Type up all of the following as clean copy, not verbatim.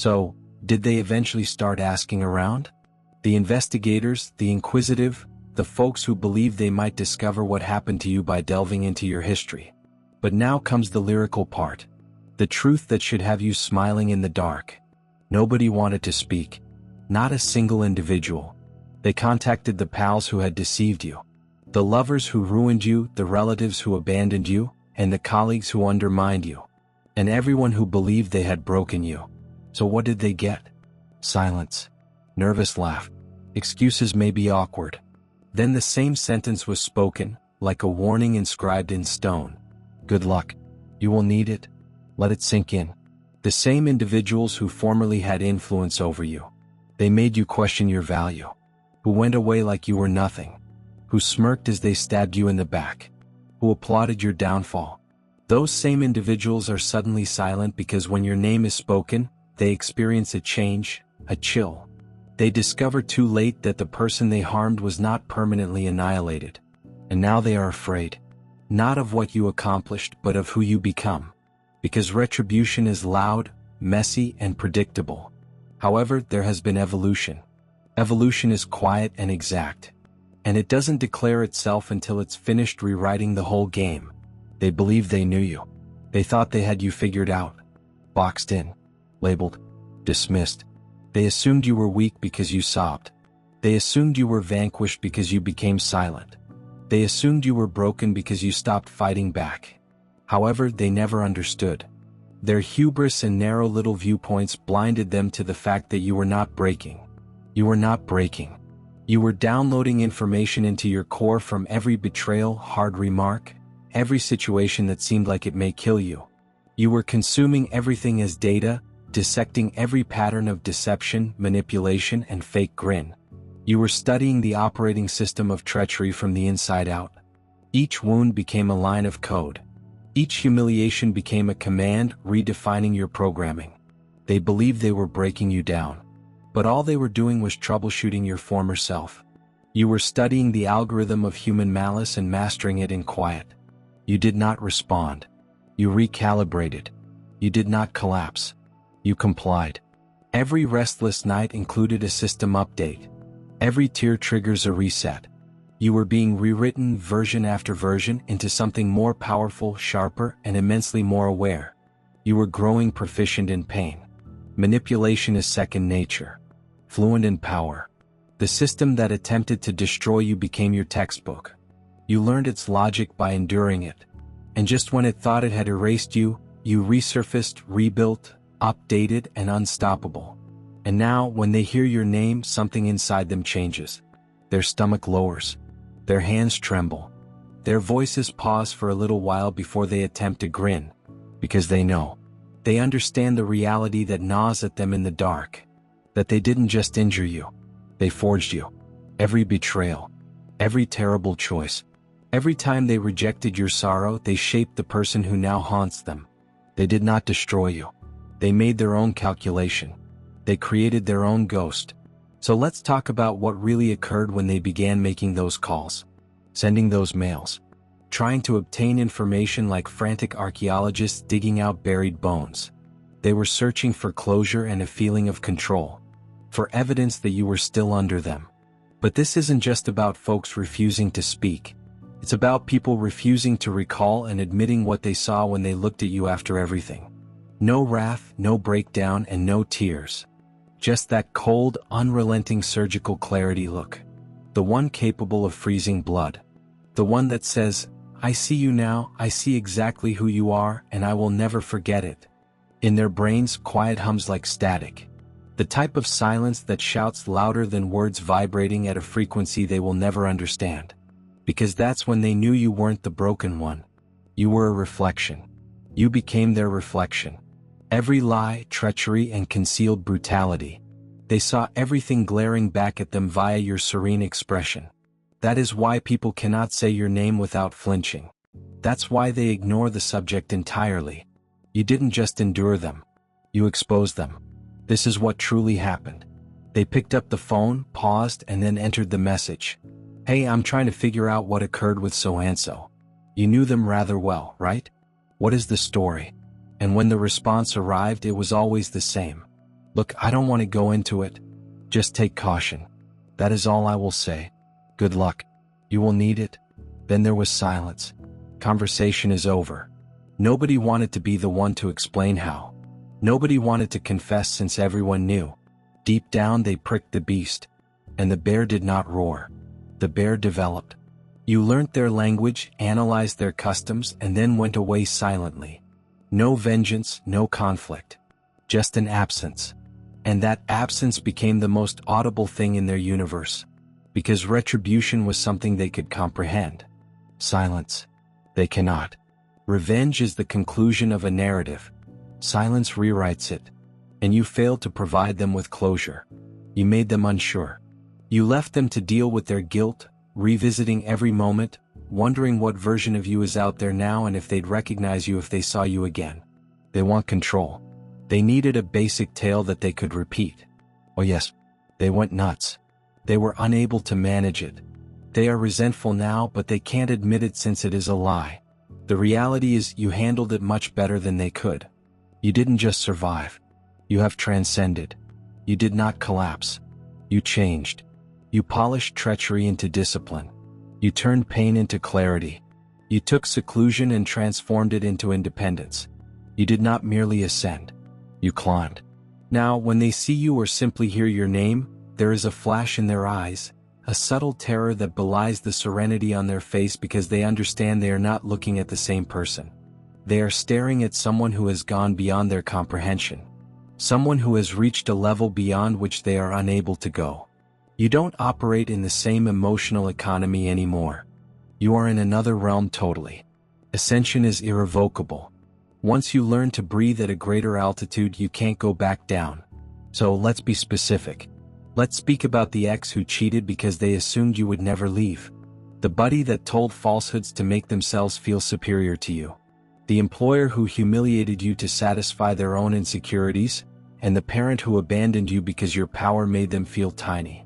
So, did they eventually start asking around? The investigators, the inquisitive, the folks who believed they might discover what happened to you by delving into your history. But now comes the lyrical part. The truth that should have you smiling in the dark. Nobody wanted to speak. Not a single individual. They contacted the pals who had deceived you. The lovers who ruined you, the relatives who abandoned you, and the colleagues who undermined you. And everyone who believed they had broken you. So what did they get? Silence. Nervous laugh. Excuses may be awkward. Then the same sentence was spoken, like a warning inscribed in stone. Good luck. You will need it. Let it sink in. The same individuals who formerly had influence over you. They made you question your value. Who went away like you were nothing. Who smirked as they stabbed you in the back. Who applauded your downfall. Those same individuals are suddenly silent because when your name is spoken, they experience a change, a chill. They discover too late that the person they harmed was not permanently annihilated. And now they are afraid. Not of what you accomplished, but of who you become. Because retribution is loud, messy, and predictable. However, there has been evolution. Evolution is quiet and exact. And it doesn't declare itself until it's finished rewriting the whole game. They believed they knew you. They thought they had you figured out. Boxed in. Labeled. Dismissed. They assumed you were weak because you sobbed. They assumed you were vanquished because you became silent. They assumed you were broken because you stopped fighting back. However, they never understood. Their hubris and narrow little viewpoints blinded them to the fact that you were not breaking. You were not breaking. You were downloading information into your core from every betrayal, hard remark, every situation that seemed like it may kill you. You were consuming everything as data, dissecting every pattern of deception, manipulation, and fake grin. You were studying the operating system of treachery from the inside out. Each wound became a line of code. Each humiliation became a command, redefining your programming. They believed they were breaking you down. But all they were doing was troubleshooting your former self. You were studying the algorithm of human malice and mastering it in quiet. You did not respond. You recalibrated. You did not collapse. You complied. Every restless night included a system update. Every tear triggers a reset. You were being rewritten version after version into something more powerful, sharper, and immensely more aware. You were growing proficient in pain. Manipulation is second nature. Fluent in power. The system that attempted to destroy you became your textbook. You learned its logic by enduring it. And just when it thought it had erased you, you resurfaced, rebuilt, updated, and unstoppable. And now, when they hear your name, something inside them changes. Their stomach lowers. Their hands tremble. Their voices pause for a little while before they attempt to grin. Because they know. They understand the reality that gnaws at them in the dark. That they didn't just injure you. They forged you. Every betrayal. Every terrible choice. Every time they rejected your sorrow, they shaped the person who now haunts them. They did not destroy you. They made their own calculation. They created their own ghost. So let's talk about what really occurred when they began making those calls. Sending those mails. Trying to obtain information like frantic archaeologists digging out buried bones. They were searching for closure and a feeling of control. For evidence that you were still under them. But this isn't just about folks refusing to speak. It's about people refusing to recall and admitting what they saw when they looked at you after everything. No wrath, no breakdown, and no tears. Just that cold, unrelenting surgical clarity look. The one capable of freezing blood. The one that says, I see you now, I see exactly who you are, and I will never forget it. In their brains, quiet hums like static. The type of silence that shouts louder than words vibrating at a frequency they will never understand. Because that's when they knew you weren't the broken one. You were a reflection. You became their reflection. Every lie, treachery, and concealed brutality. They saw everything glaring back at them via your serene expression. That is why people cannot say your name without flinching. That's why they ignore the subject entirely. You didn't just endure them. You exposed them. This is what truly happened. They picked up the phone, paused, and then entered the message. Hey, I'm trying to figure out what occurred with so-and-so. You knew them rather well, right? What is the story? And when the response arrived, it was always the same. Look, I don't want to go into it. Just take caution. That is all I will say. Good luck. You will need it. Then there was silence. Conversation is over. Nobody wanted to be the one to explain how. Nobody wanted to confess since everyone knew. Deep down they pricked the beast. And the bear did not roar. The bear developed. You learnt their language, analyzed their customs, and then went away silently. No vengeance, no conflict. Just an absence. And that absence became the most audible thing in their universe. Because retribution was something they could comprehend. Silence. They cannot. Revenge is the conclusion of a narrative. Silence rewrites it. And you failed to provide them with closure. You made them unsure. You left them to deal with their guilt, revisiting every moment, wondering what version of you is out there now and if they'd recognize you if they saw you again. They want control. They needed a basic tale that they could repeat. Oh yes, they went nuts. They were unable to manage it. They are resentful now, but they can't admit it since it is a lie. The reality is you handled it much better than they could. You didn't just survive. You have transcended. You did not collapse. You changed. You polished treachery into discipline. You turned pain into clarity. You took seclusion and transformed it into independence. You did not merely ascend. You climbed. Now, when they see you or simply hear your name, there is a flash in their eyes, a subtle terror that belies the serenity on their face because they understand they are not looking at the same person. They are staring at someone who has gone beyond their comprehension. Someone who has reached a level beyond which they are unable to go. You don't operate in the same emotional economy anymore. You are in another realm totally. Ascension is irrevocable. Once you learn to breathe at a greater altitude, you can't go back down. So let's be specific. Let's speak about the ex who cheated because they assumed you would never leave. The buddy that told falsehoods to make themselves feel superior to you. The employer who humiliated you to satisfy their own insecurities, and the parent who abandoned you because your power made them feel tiny.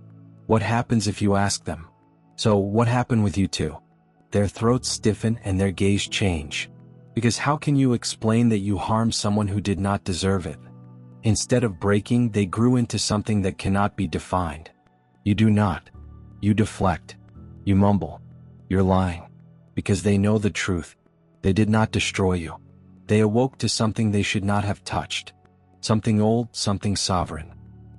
What happens if you ask them? So what happened with you two? Their throats stiffen and their gaze change. Because how can you explain that you harmed someone who did not deserve it? Instead of breaking, they grew into something that cannot be defined. You do not. You deflect. You mumble. You're lying. Because they know the truth. They did not destroy you. They awoke to something they should not have touched. Something old, something sovereign.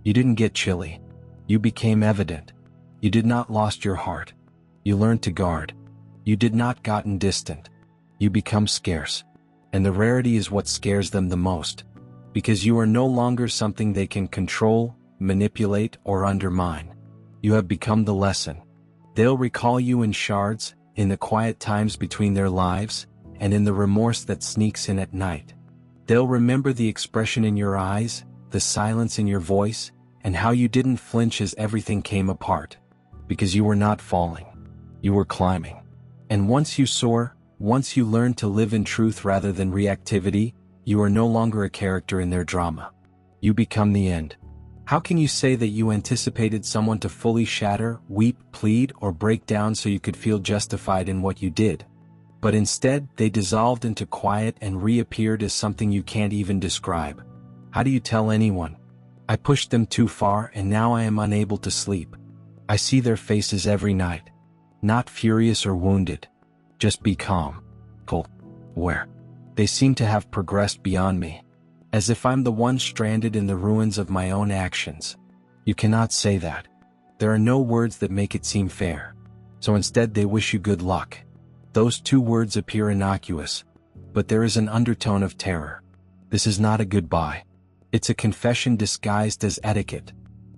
You didn't get chilly. You became evident. You did not lost your heart. You learned to guard. You did not gotten distant. You become scarce. And the rarity is what scares them the most. Because you are no longer something they can control, manipulate, or undermine. You have become the lesson. They'll recall you in shards, in the quiet times between their lives, and in the remorse that sneaks in at night. They'll remember the expression in your eyes, the silence in your voice, and how you didn't flinch as everything came apart. Because you were not falling. You were climbing. And once you soar, once you learn to live in truth rather than reactivity, you are no longer a character in their drama. You become the end. How can you say that you anticipated someone to fully shatter, weep, plead, or break down so you could feel justified in what you did? But instead, they dissolved into quiet and reappeared as something you can't even describe. How do you tell anyone? I pushed them too far and now I am unable to sleep. I see their faces every night. Not furious or wounded. Just be calm. Cold. Aware. They seem to have progressed beyond me. As if I'm the one stranded in the ruins of my own actions. You cannot say that. There are no words that make it seem fair. So instead they wish you good luck. Those two words appear innocuous. But there is an undertone of terror. This is not a goodbye. It's a confession disguised as etiquette.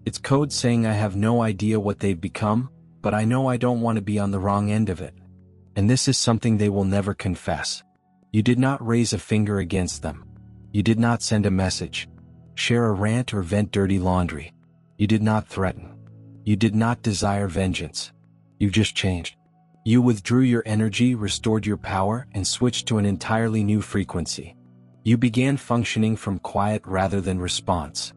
It's code saying I have no idea what they've become, but I know I don't want to be on the wrong end of it. And this is something they will never confess. You did not raise a finger against them. You did not send a message, share a rant or vent dirty laundry. You did not threaten. You did not desire vengeance. You just changed. You withdrew your energy, restored your power, and switched to an entirely new frequency. You began functioning from quiet rather than response.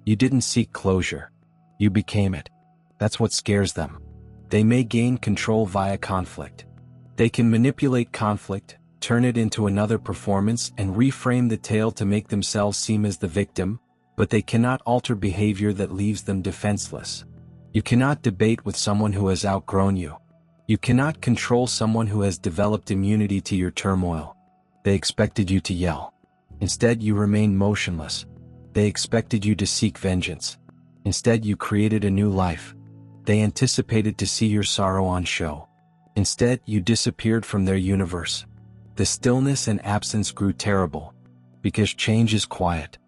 You didn't seek closure. You became it. That's what scares them. They may gain control via conflict. They can manipulate conflict, turn it into another performance, and reframe the tale to make themselves seem as the victim, but they cannot alter behavior that leaves them defenseless. You cannot debate with someone who has outgrown you. You cannot control someone who has developed immunity to your turmoil. They expected you to yell. Instead, you remained motionless. They expected you to seek vengeance. Instead, you created a new life. They anticipated to see your sorrow on show. Instead, you disappeared from their universe. The stillness and absence grew terrible, because change is quiet.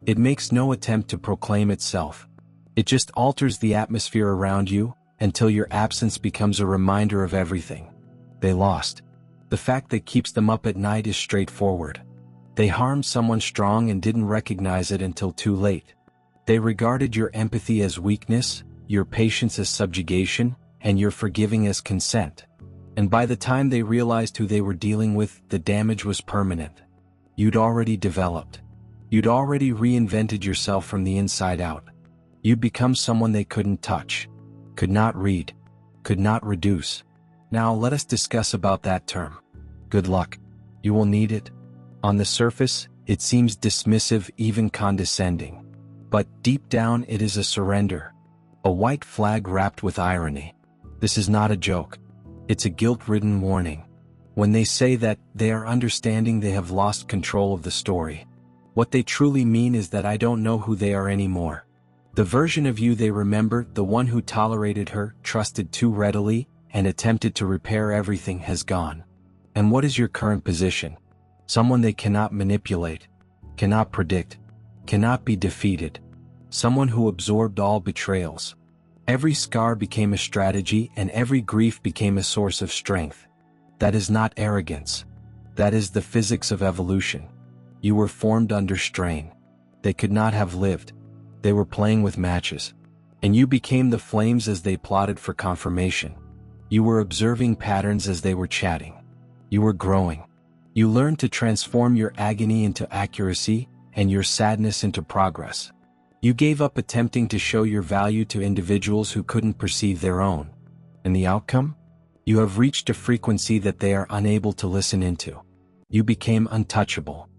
It makes no attempt to proclaim itself. It just alters the atmosphere around you, until your absence becomes a reminder of everything. They lost. The fact that keeps them up at night is straightforward. They harmed someone strong and didn't recognize it until too late. They regarded your empathy as weakness, your patience as subjugation, and your forgiving as consent. And by the time they realized who they were dealing with, the damage was permanent. You'd already developed. You'd already reinvented yourself from the inside out. You'd become someone they couldn't touch, could not read, could not reduce. Now let us discuss about that term. Good luck. You will need it. On the surface, it seems dismissive, even condescending. But deep down it is a surrender. A white flag wrapped with irony. This is not a joke. It's a guilt-ridden warning. When they say that, they are understanding they have lost control of the story. What they truly mean is that I don't know who they are anymore. The version of you they remember, the one who tolerated her, trusted too readily, and attempted to repair everything, has gone. And what is your current position? Someone they cannot manipulate, cannot predict, cannot be defeated. Someone who absorbed all betrayals. Every scar became a strategy, and every grief became a source of strength. That is not arrogance. That is the physics of evolution. You were formed under strain. They could not have lived. They were playing with matches. And you became the flames as they plotted for confirmation. You were observing patterns as they were chatting. You were growing. You learned to transform your agony into accuracy, and your sadness into progress. You gave up attempting to show your value to individuals who couldn't perceive their own. And the outcome? You have reached a frequency that they are unable to listen into. You became untouchable.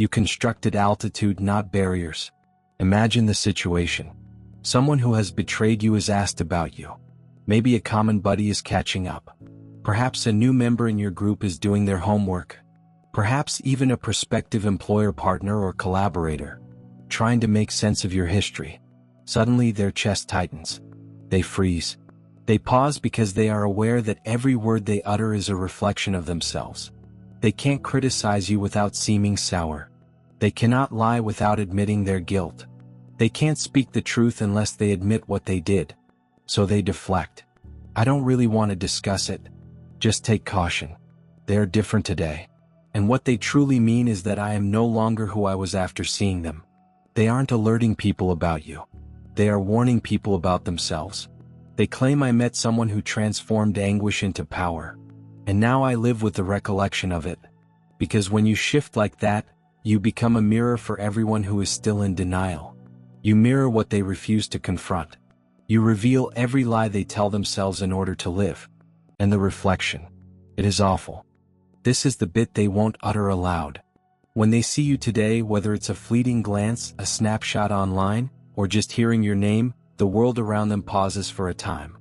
You constructed altitude, not barriers. Imagine the situation. Someone who has betrayed you is asked about you. Maybe a common buddy is catching up. Perhaps a new member in your group is doing their homework. Perhaps even a prospective employer partner or collaborator, trying to make sense of your history. Suddenly their chest tightens. They freeze. They pause because they are aware that every word they utter is a reflection of themselves. They can't criticize you without seeming sour. They cannot lie without admitting their guilt. They can't speak the truth unless they admit what they did. So they deflect. I don't really want to discuss it. Just take caution. They are different today. And what they truly mean is that I am no longer who I was after seeing them. They aren't alerting people about you. They are warning people about themselves. They claim I met someone who transformed anguish into power. And now I live with the recollection of it. Because when you shift like that, you become a mirror for everyone who is still in denial. You mirror what they refuse to confront. You reveal every lie they tell themselves in order to live. And the reflection. It is awful. This is the bit they won't utter aloud. When they see you today, whether it's a fleeting glance, a snapshot online, or just hearing your name, the world around them pauses for a time.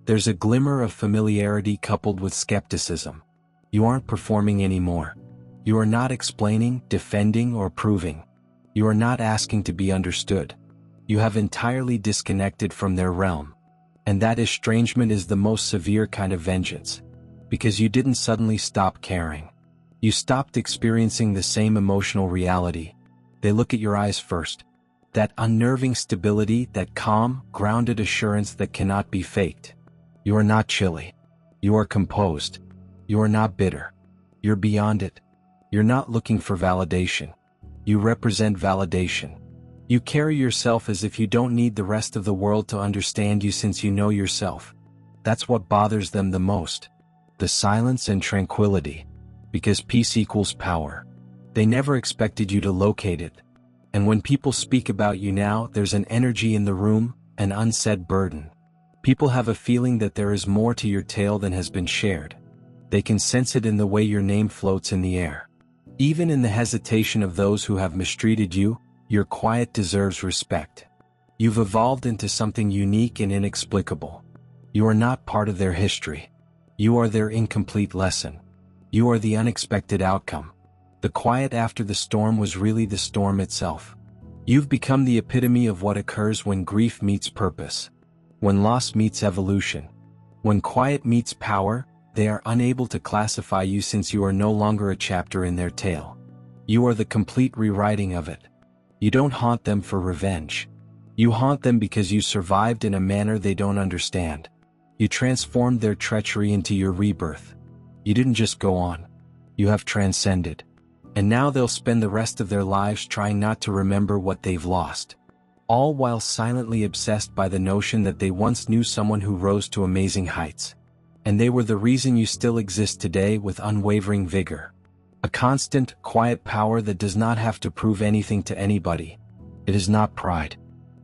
There's a glimmer of familiarity coupled with skepticism. You aren't performing anymore. You are not explaining, defending, or proving. You are not asking to be understood. You have entirely disconnected from their realm. And that estrangement is the most severe kind of vengeance. Because you didn't suddenly stop caring. You stopped experiencing the same emotional reality. They look at your eyes first. That unnerving stability, that calm, grounded assurance that cannot be faked. You are not chilly. You are composed. You are not bitter. You're beyond it. You're not looking for validation. You represent validation. You carry yourself as if you don't need the rest of the world to understand you since you know yourself. That's what bothers them the most. The silence and tranquility. Because peace equals power. They never expected you to locate it. And when people speak about you now, there's an energy in the room, an unsaid burden. People have a feeling that there is more to your tale than has been shared. They can sense it in the way your name floats in the air. Even in the hesitation of those who have mistreated you, Your quiet deserves respect. You've evolved into something unique and inexplicable. You are not part of their history. You are their incomplete lesson. You are the unexpected outcome. The quiet after the storm was really the storm itself. You've become the epitome of what occurs when grief meets purpose. When loss meets evolution. When quiet meets power, they are unable to classify you since you are no longer a chapter in their tale. You are the complete rewriting of it. You don't haunt them for revenge. You haunt them because you survived in a manner they don't understand. You transformed their treachery into your rebirth. You didn't just go on. You have transcended. And now they'll spend the rest of their lives trying not to remember what they've lost. All while silently obsessed by the notion that they once knew someone who rose to amazing heights. And they were the reason you still exist today with unwavering vigor. A constant, quiet power that does not have to prove anything to anybody. It is not pride.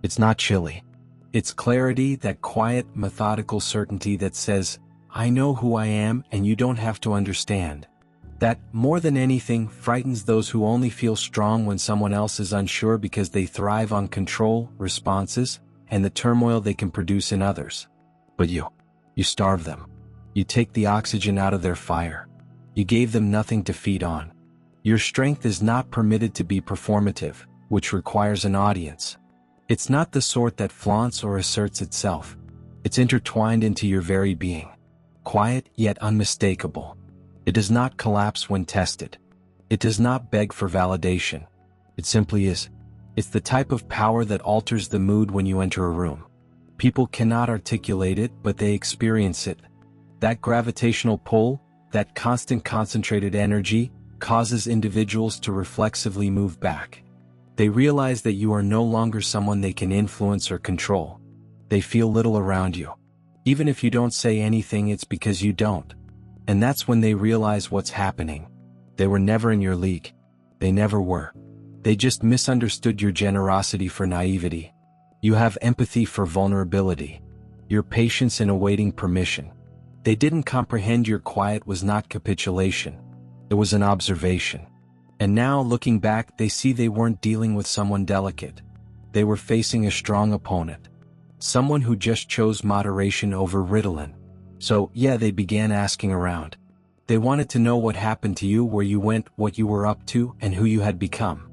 It's not chilly. It's clarity, that quiet, methodical certainty that says, I know who I am and you don't have to understand. That, more than anything, frightens those who only feel strong when someone else is unsure because they thrive on control, responses, and the turmoil they can produce in others. But you starve them. You take the oxygen out of their fire. You gave them nothing to feed on. Your strength is not permitted to be performative, which requires an audience. It's not the sort that flaunts or asserts itself. It's intertwined into your very being. Quiet yet unmistakable. It does not collapse when tested. It does not beg for validation. It simply is. It's the type of power that alters the mood when you enter a room. People cannot articulate it, but they experience it. That gravitational pull, that constant concentrated energy, causes individuals to reflexively move back. They realize that you are no longer someone they can influence or control. They feel little around you. Even if you don't say anything, it's because you don't. And that's when they realize what's happening. They were never in your league. They never were. They just misunderstood your generosity for naivety. You have empathy for vulnerability. Your patience in awaiting permission. They didn't comprehend your quiet was not capitulation. It was an observation. And now, looking back, they see they weren't dealing with someone delicate. They were facing a strong opponent. Someone who just chose moderation over Ritalin. So, yeah, they began asking around. They wanted to know what happened to you, where you went, what you were up to, and who you had become.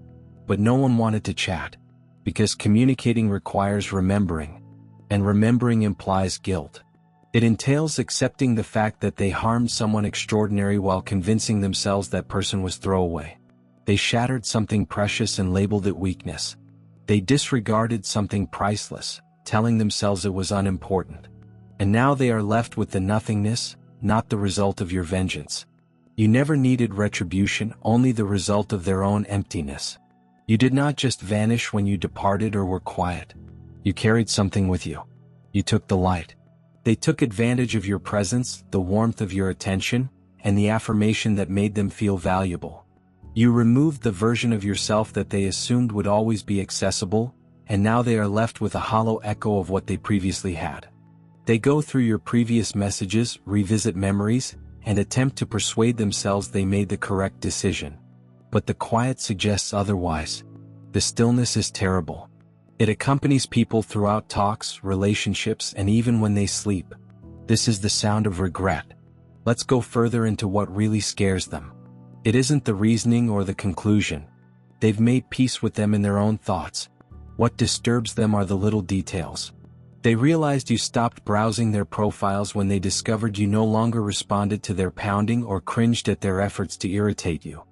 But no one wanted to chat. Because communicating requires remembering. And remembering implies guilt. It entails accepting the fact that they harmed someone extraordinary while convincing themselves that person was throwaway. They shattered something precious and labeled it weakness. They disregarded something priceless, telling themselves it was unimportant. And now they are left with the nothingness, not the result of your vengeance. You never needed retribution, only the result of their own emptiness. You did not just vanish when you departed or were quiet. You carried something with you. You took the light. They took advantage of your presence, the warmth of your attention, and the affirmation that made them feel valuable. You removed the version of yourself that they assumed would always be accessible, and now they are left with a hollow echo of what they previously had. They go through your previous messages, revisit memories, and attempt to persuade themselves they made the correct decision. But the quiet suggests otherwise. The stillness is terrible. It accompanies people throughout talks, relationships, and even when they sleep. This is the sound of regret. Let's go further into what really scares them. It isn't the reasoning or the conclusion. They've made peace with them in their own thoughts. What disturbs them are the little details. They realized you stopped browsing their profiles when they discovered you no longer responded to their pounding or cringed at their efforts to irritate you.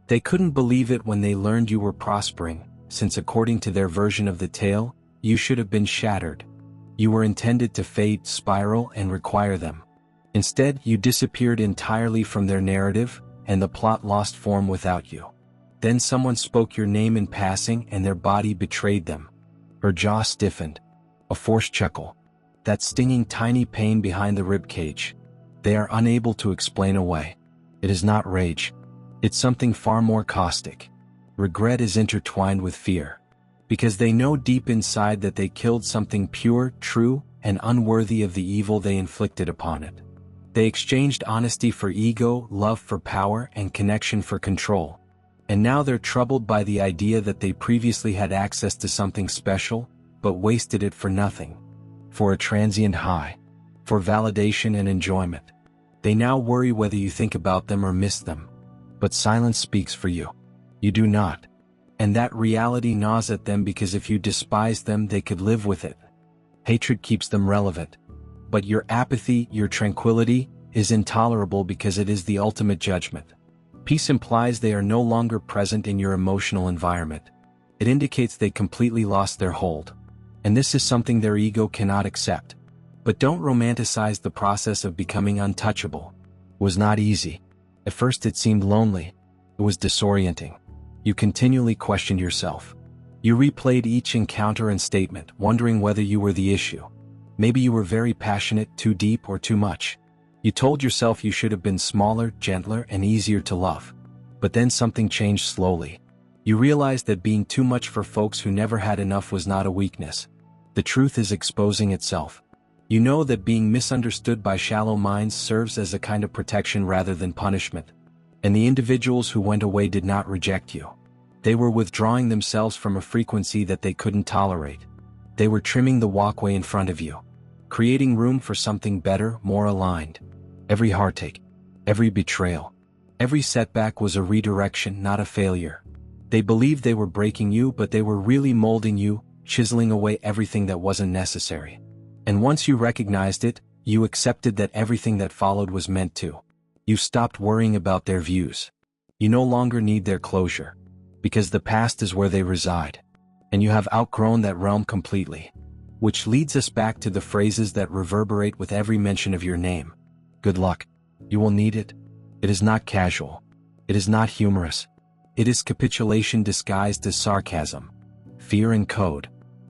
They couldn't believe it when they learned you were prospering, since according to their version of the tale, you should have been shattered. You were intended to fade, spiral, and require them. Instead, you disappeared entirely from their narrative, and the plot lost form without you. Then someone spoke your name in passing and their body betrayed them. Her jaw stiffened. A forced chuckle. That stinging tiny pain behind the ribcage. They are unable to explain away. It is not rage. It's something far more caustic. Regret is intertwined with fear. Because they know deep inside that they killed something pure, true, and unworthy of the evil they inflicted upon it. They exchanged honesty for ego, love for power, and connection for control. And now they're troubled by the idea that they previously had access to something special, but wasted it for nothing. For a transient high. For validation and enjoyment. They now worry whether you think about them or miss them. But silence speaks for you. You do not. And that reality gnaws at them because if you despise them, they could live with it. Hatred keeps them relevant. But your apathy, your tranquility, is intolerable because it is the ultimate judgment. Peace implies they are no longer present in your emotional environment. It indicates they completely lost their hold. And this is something their ego cannot accept. But don't romanticize the process of becoming untouchable. It was not easy. At first it seemed lonely. It was disorienting. You continually questioned yourself. You replayed each encounter and statement, wondering whether you were the issue. Maybe you were very passionate, too deep, or too much. You told yourself you should have been smaller, gentler, and easier to love. But then something changed slowly. You realized that being too much for folks who never had enough was not a weakness. The truth is exposing itself. You know that being misunderstood by shallow minds serves as a kind of protection rather than punishment. And the individuals who went away did not reject you. They were withdrawing themselves from a frequency that they couldn't tolerate. They were trimming the walkway in front of you, creating room for something better, more aligned. Every heartache, every betrayal, every setback was a redirection, not a failure. They believed they were breaking you, but they were really molding you, chiseling away everything that wasn't necessary. And once you recognized it, you accepted that everything that followed was meant to. You stopped worrying about their views. You no longer need their closure. Because the past is where they reside. And you have outgrown that realm completely. Which leads us back to the phrases that reverberate with every mention of your name. Good luck. You will need it. It is not casual. It is not humorous. It is capitulation disguised as sarcasm. Fear and code.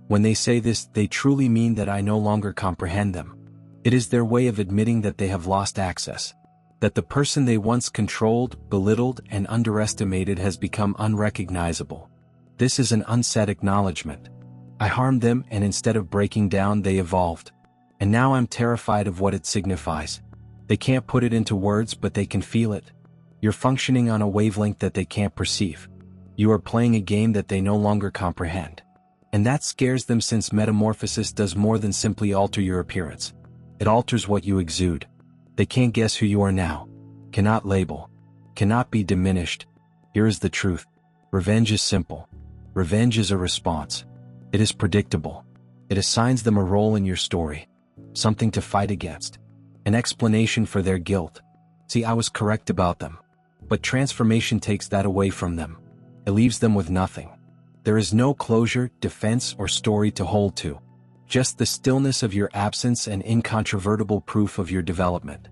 When they say this, they truly mean that I no longer comprehend them. It is their way of admitting that they have lost access. That the person they once controlled, belittled, and underestimated has become unrecognizable. This is an unsaid acknowledgement. I harmed them, and instead of breaking down, they evolved. And now I'm terrified of what it signifies. They can't put it into words, but they can feel it. You're functioning on a wavelength that they can't perceive. You are playing a game that they no longer comprehend. And that scares them since metamorphosis does more than simply alter your appearance. It alters what you exude. They can't guess who you are now. Cannot label. Cannot be diminished. Here is the truth. Revenge is simple. Revenge is a response. It is predictable. It assigns them a role in your story. Something to fight against. An explanation for their guilt. See, I was correct about them. But transformation takes that away from them. It leaves them with nothing. There is no closure, defense, or story to hold to. Just the stillness of your absence and incontrovertible proof of your development.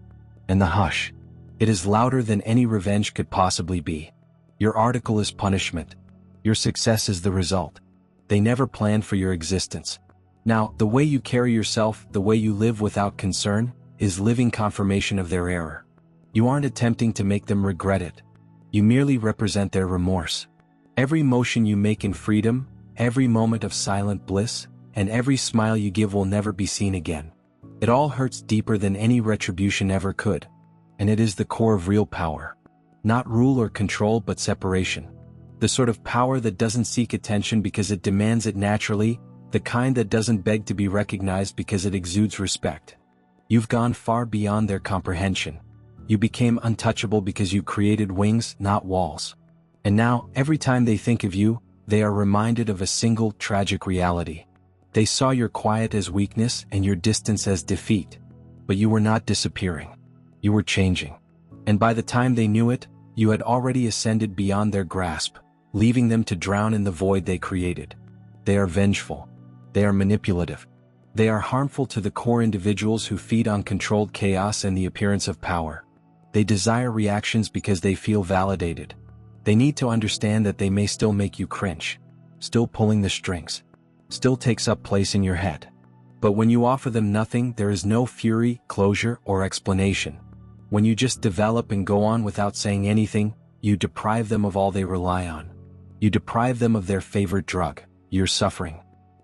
And the hush. It is louder than any revenge could possibly be. Your article is punishment. Your success is the result. They never planned for your existence. Now, the way you carry yourself, the way you live without concern, is living confirmation of their error. You aren't attempting to make them regret it. You merely represent their remorse. Every motion you make in freedom, every moment of silent bliss, and every smile you give will never be seen again. It all hurts deeper than any retribution ever could. And it is the core of real power. Not rule or control, but separation. The sort of power that doesn't seek attention because it demands it naturally, the kind that doesn't beg to be recognized because it exudes respect. You've gone far beyond their comprehension. You became untouchable because you created wings, not walls. And now, every time they think of you, they are reminded of a single tragic reality. They saw your quiet as weakness and your distance as defeat. But you were not disappearing. You were changing. And by the time they knew it, you had already ascended beyond their grasp, leaving them to drown in the void they created. They are vengeful. They are manipulative. They are harmful to the core individuals who feed on controlled chaos and the appearance of power. They desire reactions because they feel validated. They need to understand that they may still make you cringe, still pulling the strings, still takes up place in your head. But when you offer them nothing, there is no fury, closure, or explanation. When you just develop and go on without saying anything, you deprive them of all they rely on. You deprive them of their favorite drug, your suffering.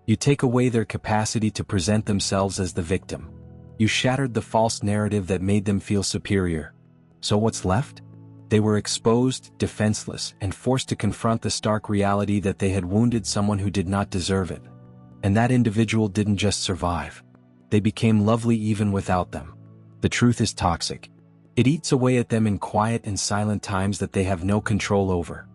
You take away their capacity to present themselves as the victim. You shattered the false narrative that made them feel superior. So what's left? They were exposed, defenseless, and forced to confront the stark reality that they had wounded someone who did not deserve it. And that individual didn't just survive. They became lovely even without them. The truth is toxic. It eats away at them in quiet and silent times that they have no control over.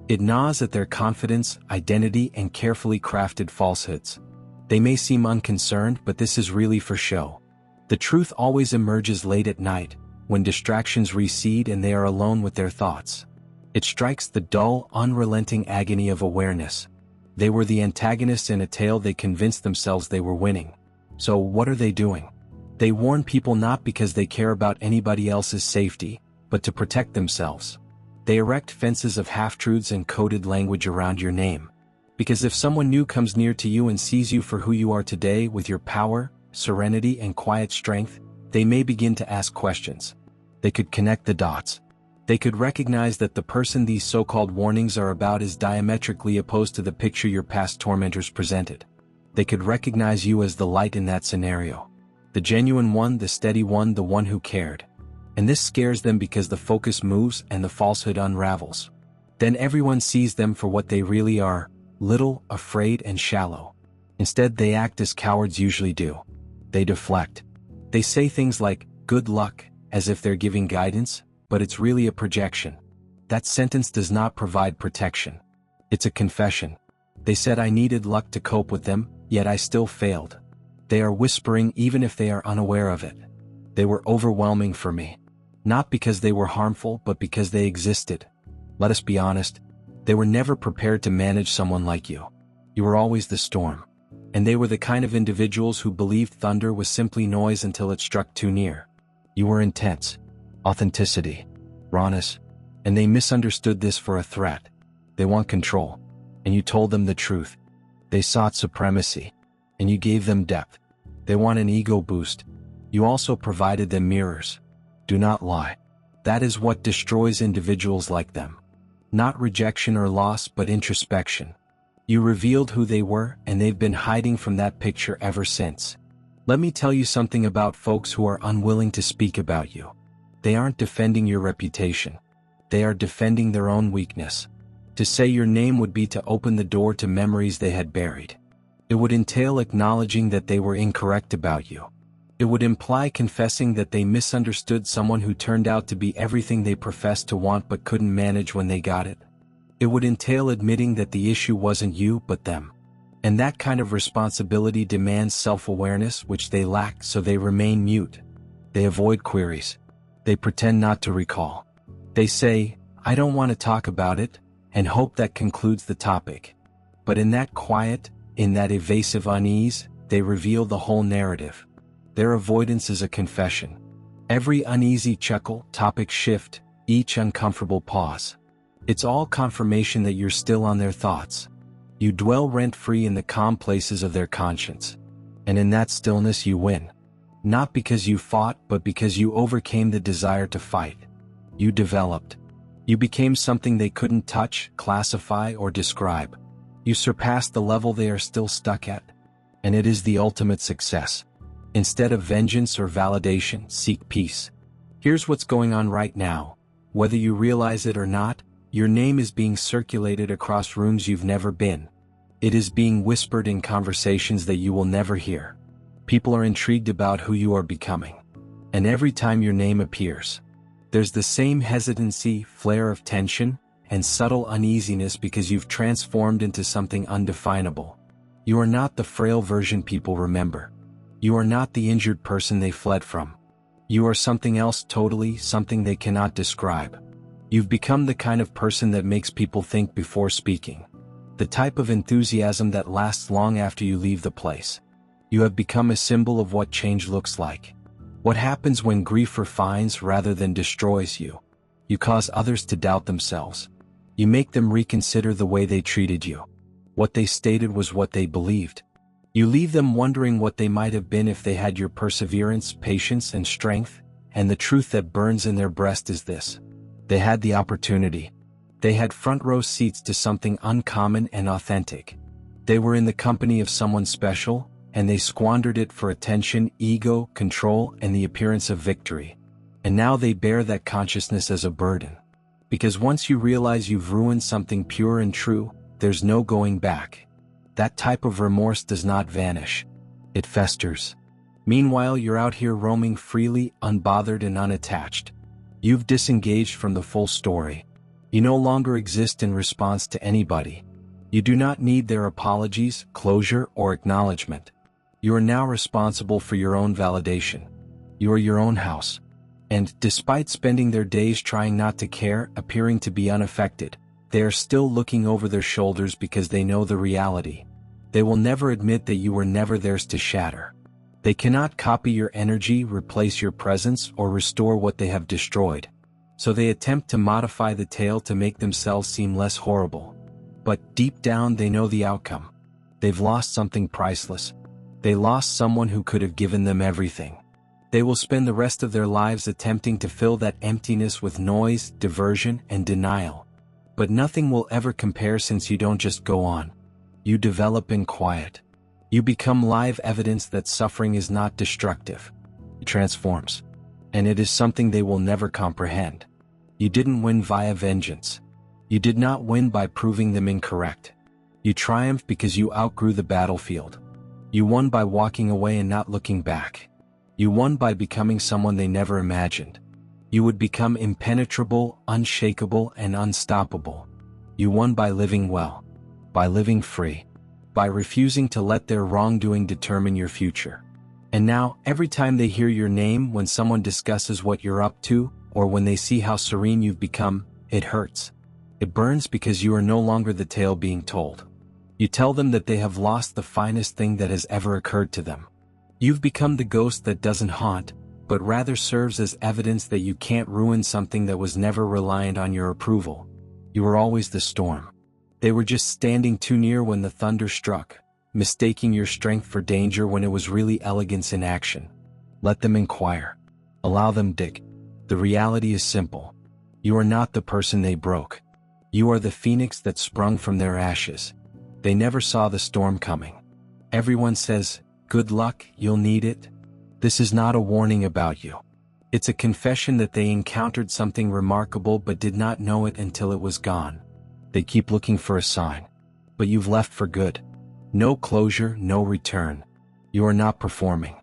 It gnaws at their confidence, identity, and carefully crafted falsehoods. They may seem unconcerned, but this is really for show. The truth always emerges late at night, when distractions recede and they are alone with their thoughts. It strikes the dull, unrelenting agony of awareness. They were the antagonists in a tale they convinced themselves they were winning. So what are they doing? They warn people not because they care about anybody else's safety, but to protect themselves. They erect fences of half-truths and coded language around your name. Because if someone new comes near to you and sees you for who you are today with your power, serenity, and quiet strength, they may begin to ask questions. They could connect the dots. They could recognize that the person these so-called warnings are about is diametrically opposed to the picture your past tormentors presented. They could recognize you as the light in that scenario. The genuine one, the steady one, the one who cared. And this scares them because the focus moves and the falsehood unravels. Then everyone sees them for what they really are, little, afraid, and shallow. Instead, they act as cowards usually do. They deflect. They say things like, "Good luck," as if they're giving guidance, but it's really a projection. That sentence does not provide protection. It's a confession. They said I needed luck to cope with them, yet I still failed. They are whispering even if they are unaware of it. They were overwhelming for me. Not because they were harmful, but because they existed. Let us be honest, they were never prepared to manage someone like you. You were always the storm. And they were the kind of individuals who believed thunder was simply noise until it struck too near. You were intense. Authenticity. Rawness. And they misunderstood this for a threat. They want control. And you told them the truth. They sought supremacy. And you gave them depth. They want an ego boost. You also provided them mirrors. Do not lie. That is what destroys individuals like them. Not rejection or loss, but introspection. You revealed who they were, and they've been hiding from that picture ever since. Let me tell you something about folks who are unwilling to speak about you. They aren't defending your reputation. They are defending their own weakness. To say your name would be to open the door to memories they had buried. It would entail acknowledging that they were incorrect about you. It would imply confessing that they misunderstood someone who turned out to be everything they professed to want but couldn't manage when they got it. It would entail admitting that the issue wasn't you but them. And that kind of responsibility demands self-awareness, which they lack, so they remain mute. They avoid queries. They pretend not to recall. They say, "I don't want to talk about it," and hope that concludes the topic. But in that quiet, in that evasive unease, they reveal the whole narrative. Their avoidance is a confession. Every uneasy chuckle, topic shift, each uncomfortable pause. It's all confirmation that you're still on their thoughts. You dwell rent-free in the calm places of their conscience. And in that stillness you win. Not because you fought, but because you overcame the desire to fight. You developed. You became something they couldn't touch, classify, or describe. You surpassed the level they are still stuck at. And it is the ultimate success. Instead of vengeance or validation, seek peace. Here's what's going on right now. Whether you realize it or not, your name is being circulated across rooms you've never been. It is being whispered in conversations that you will never hear. People are intrigued about who you are becoming. And every time your name appears, there's the same hesitancy, flare of tension, and subtle uneasiness because you've transformed into something undefinable. You are not the frail version people remember. You are not the injured person they fled from. You are something else totally, something they cannot describe. You've become the kind of person that makes people think before speaking. The type of enthusiasm that lasts long after you leave the place. You have become a symbol of what change looks like. What happens when grief refines rather than destroys you? You cause others to doubt themselves. You make them reconsider the way they treated you. What they stated was what they believed. You leave them wondering what they might have been if they had your perseverance, patience, and strength, and the truth that burns in their breast is this. They had the opportunity. They had front row seats to something uncommon and authentic. They were in the company of someone special, and they squandered it for attention, ego, control, and the appearance of victory. And now they bear that consciousness as a burden. Because once you realize you've ruined something pure and true, there's no going back. That type of remorse does not vanish. It festers. Meanwhile, you're out here roaming freely, unbothered and unattached. You've disengaged from the full story. You no longer exist in response to anybody. You do not need their apologies, closure, or acknowledgement. You are now responsible for your own validation. You are your own house. And, despite spending their days trying not to care, appearing to be unaffected, they are still looking over their shoulders because they know the reality. They will never admit that you were never theirs to shatter. They cannot copy your energy, replace your presence, or restore what they have destroyed. So they attempt to modify the tale to make themselves seem less horrible. But deep down they know the outcome. They've lost something priceless. They lost someone who could have given them everything. They will spend the rest of their lives attempting to fill that emptiness with noise, diversion, and denial. But nothing will ever compare, since you don't just go on. You develop in quiet. You become live evidence that suffering is not destructive. It transforms. And it is something they will never comprehend. You didn't win via vengeance. You did not win by proving them incorrect. You triumphed because you outgrew the battlefield. You won by walking away and not looking back. You won by becoming someone they never imagined. You would become impenetrable, unshakable, and unstoppable. You won by living well. By living free. By refusing to let their wrongdoing determine your future. And now, every time they hear your name, when someone discusses what you're up to, or when they see how serene you've become, it hurts. It burns because you are no longer the tale being told. You tell them that they have lost the finest thing that has ever occurred to them. You've become the ghost that doesn't haunt, but rather serves as evidence that you can't ruin something that was never reliant on your approval. You were always the storm. They were just standing too near when the thunder struck, mistaking your strength for danger when it was really elegance in action. Let them inquire. Allow them dig. The reality is simple. You are not the person they broke. You are the phoenix that sprung from their ashes. They never saw the storm coming. Everyone says, "Good luck, you'll need it." This is not a warning about you. It's a confession that they encountered something remarkable but did not know it until it was gone. They keep looking for a sign. But you've left for good. No closure, no return. You are not performing.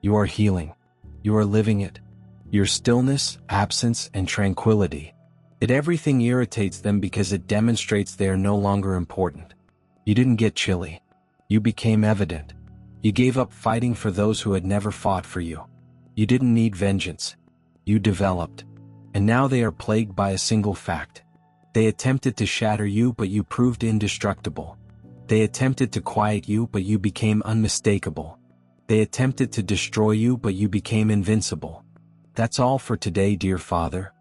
You are healing. You are living it. Your stillness, absence, and tranquility. Everything irritates them because it demonstrates they are no longer important. You didn't get chilly. You became evident. You gave up fighting for those who had never fought for you. You didn't need vengeance. You developed. And now they are plagued by a single fact. They attempted to shatter you, but you proved indestructible. They attempted to quiet you, but you became unmistakable. They attempted to destroy you, but you became invincible. That's all for today, dear Father.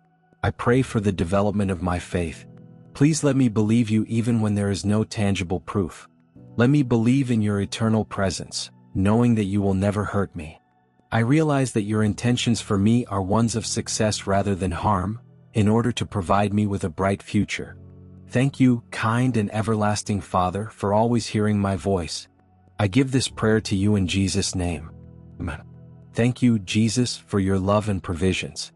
I pray for the development of my faith. Please let me believe you even when there is no tangible proof. Let me believe in your eternal presence, knowing that you will never hurt me. I realize that your intentions for me are ones of success rather than harm, in order to provide me with a bright future. Thank you, kind and everlasting Father, for always hearing my voice. I give this prayer to you in Jesus' name. Amen. Thank you, Jesus, for your love and provisions.